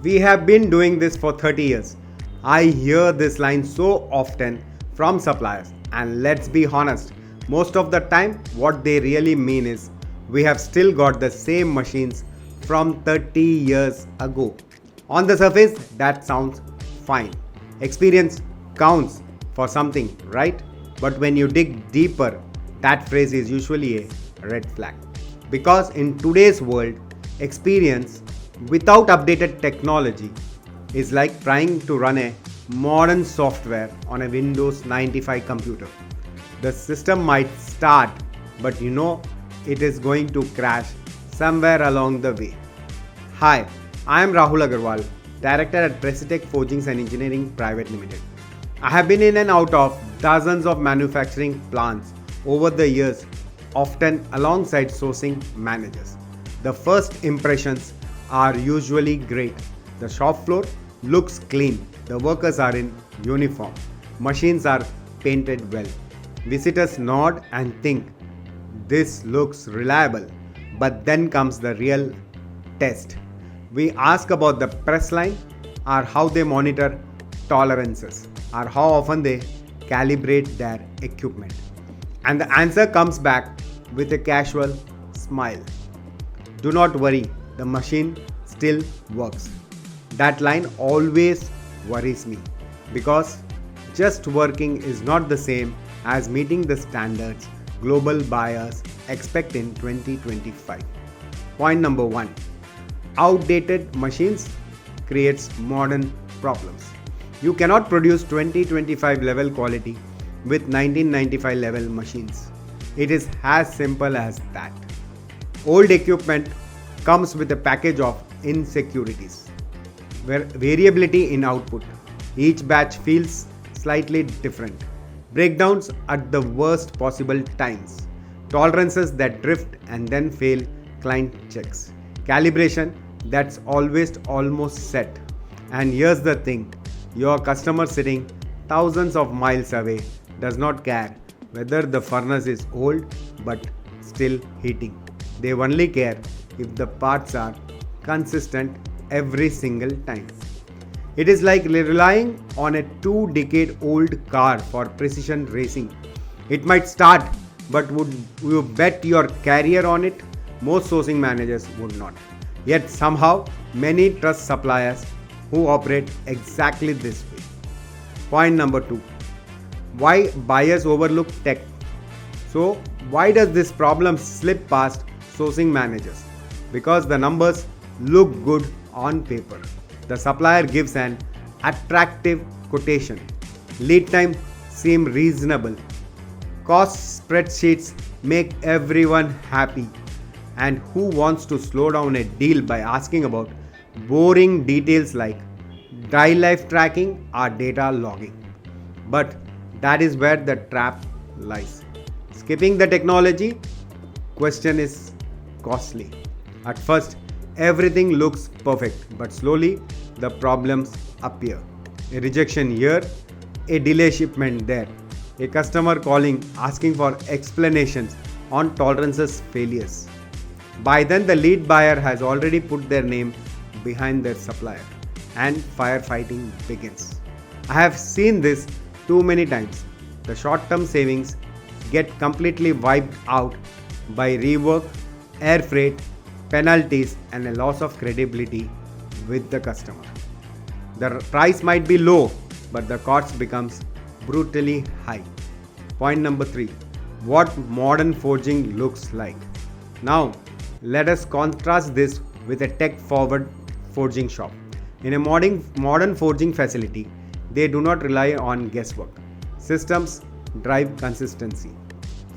We have been doing this for 30 years. I hear this line so often from suppliers, and let's be honest, most of the time, what they really mean is we have still got the same machines from 30 years ago. On the surface, that sounds fine. Experience counts for something, right? But when you dig deeper, that phrase is usually a red flag. Because in today's world, experience without updated technology is like trying to run a modern software on a Windows 95 computer. The system might start, but it is going to crash somewhere along the way. Hi, I am Rahul Agarwal, Director at Presitech Forgings and Engineering Private Limited. I have been in and out of dozens of manufacturing plants over the years, often alongside sourcing managers. The first impressions are usually great. The shop floor looks clean, the workers are in uniform, machines are painted well. Visitors nod and think this looks reliable, but then comes the real test. We ask about the press line, or how they monitor tolerances, or how often they calibrate their equipment. And the answer comes back with a casual smile. Do not worry, the machine still works. That line always worries me because just working is not the same as meeting the standards global buyers expect in 2025. Point number 1. Outdated machines creates modern problems. You cannot produce 2025 level quality with 1995 level machines. It is as simple as that. Old equipment comes with a package of insecurities, where variability in output. Each batch feels slightly different. Breakdowns at the worst possible times. Tolerances that drift and then fail client checks. Calibration that's always almost set. And here's the thing, your customer sitting thousands of miles away does not care whether the furnace is old but still heating. They only care if the parts are consistent every single time. It is like relying on a 2-decade-old car for precision racing. It might start, but would you bet your career on it? Most sourcing managers would not. Yet somehow, many trust suppliers who operate exactly this way. Point number 2. Why buyers overlook tech? So, why does this problem slip past sourcing managers? Because the numbers look good on paper. The supplier gives an attractive quotation. Lead time seem reasonable. Cost spreadsheets make everyone happy. And who wants to slow down a deal by asking about boring details like die life tracking or data logging? But that is where the trap lies. Skipping the technology question is costly. At first, everything looks perfect, but slowly the problems appear. A rejection here, a delay shipment there, a customer calling asking for explanations on tolerances failures. By then, the lead buyer has already put their name behind their supplier and firefighting begins. I have seen this too many times. The short-term savings get completely wiped out by rework, air freight, penalties, and a loss of credibility with the customer. The price might be low, but the cost becomes brutally high. Point number 3. What modern forging looks like. Now, let us contrast this with a tech-forward forging shop. In a modern forging facility, they do not rely on guesswork. Systems drive consistency.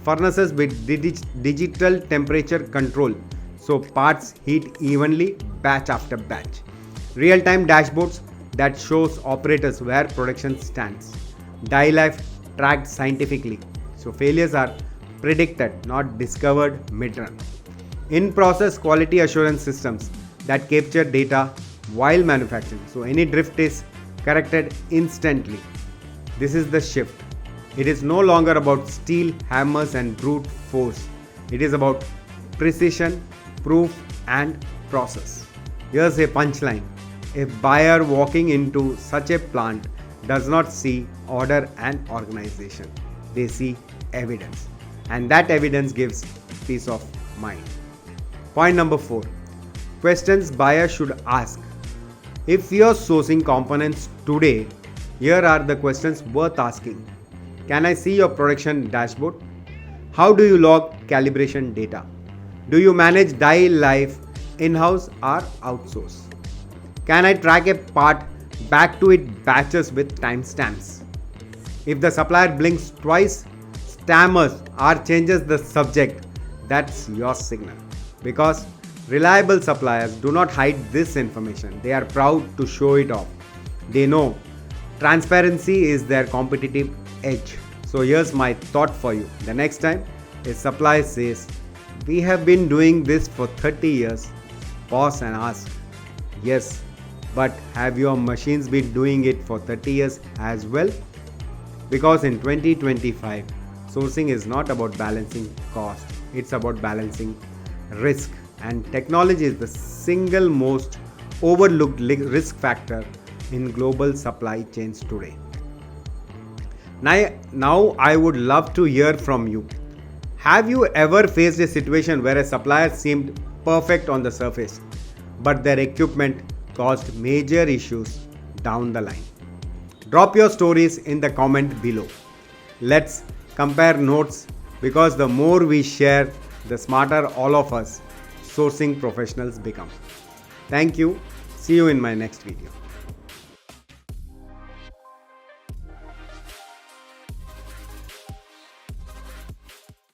Furnaces with digital temperature control, so parts heat evenly batch after batch. Real-time dashboards that shows operators where production stands. Die life tracked scientifically, so failures are predicted, not discovered mid-run. In-process quality assurance systems that capture data while manufacturing, so any drift is corrected instantly. This is the shift. It is no longer about steel hammers and brute force. It is about precision, proof, and process. Here's a punchline. A buyer walking into such a plant does not see order and organization. They see evidence. And that evidence gives peace of mind. Point number 4. Questions buyer should ask. If you're sourcing components today, here are the questions worth asking. Can I see your production dashboard? How do you log calibration data? Do you manage die life in-house or outsource? Can I track a part back to its batches with timestamps? If the supplier blinks twice, stammers, or changes the subject, that's your signal. Because reliable suppliers do not hide this information, they are proud to show it off. They know transparency is their competitive edge. So here's my thought for you. The next time a supplier says, "We have been doing this for 30 years, pause and ask, "Yes, but have your machines been doing it for 30 years as well?" Because in 2025, sourcing is not about balancing cost, it's about balancing risk. And technology is the single most overlooked risk factor in global supply chains today. Now, I would love to hear from you. Have you ever faced a situation where a supplier seemed perfect on the surface, but their equipment caused major issues down the line? Drop your stories in the comment below. Let's compare notes, because the more we share, the smarter all of us sourcing professionals become. Thank you. See you in my next video.